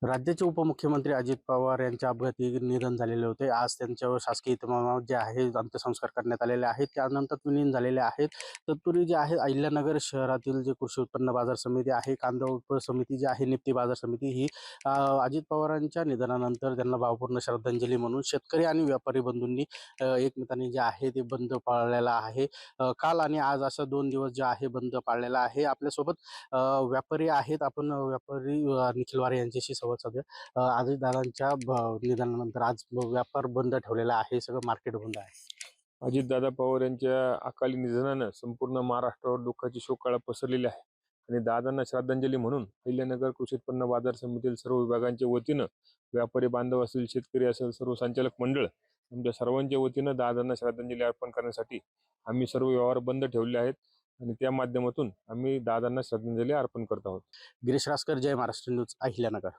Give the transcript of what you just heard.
राज्याचे उपमुख्यमंत्री अजित पवार यांच्या अपघाती निधन झालेले होते. आज त्यांच्यावर शासकीय इतमामात जे आहे अंत्यसंस्कार करण्यात आलेले आहेत. त्यानंतर विलीन झालेले आहेत. तत्पूर्वी जे आहे अहिल्यानगर शहरातील जे कृषी उत्पन्न बाजार समिती आहे, कांदा उपसमिती जी आहे, निफ्ती बाजार समिती ही अजित पवारांच्या निधनानंतर त्यांना भावपूर्ण श्रद्धांजली म्हणून शेतकरी आणि व्यापारी बंधूंनी एकमेकांनी जे आहे ते बंद पाळलेला आहे. काल आणि आज असा 2 दिवस जे आहे बंद पाळलेला आहे. आपल्यासोबत व्यापारी आहेत. आपण व्यापारी निखिल वारे यांच्याशी संवाद साधूया. अजितदादांच्या निधनानंतर आज व्यापार बंद ठेवलेला आहे, सगळं मार्केट बंद आहे. अजितदादा पवार यांच्या अकाली निधनानं संपूर्ण महाराष्ट्रावर दुःखाची शोककळा पसरलेली आहे आणि दादांना श्रद्धांजली म्हणून अहिल्यानगर कृषी उत्पन्न बाजार समितीतील सर्व विभागांच्या वतीनं व्यापारी बांधव असतील, शेतकरी असेल, सर्व संचालक मंडळ आमच्या सर्वांच्या वतीनं दादांना श्रद्धांजली अर्पण करण्यासाठी आम्ही सर्व व्यवहार बंद ठेवले आहेत आणि त्या माध्यमातून आम्ही दादांना श्रद्धांजली अर्पण करत आहोत. गिरीश रासकर, जय महाराष्ट्र न्यूज, अहिल्यानगर.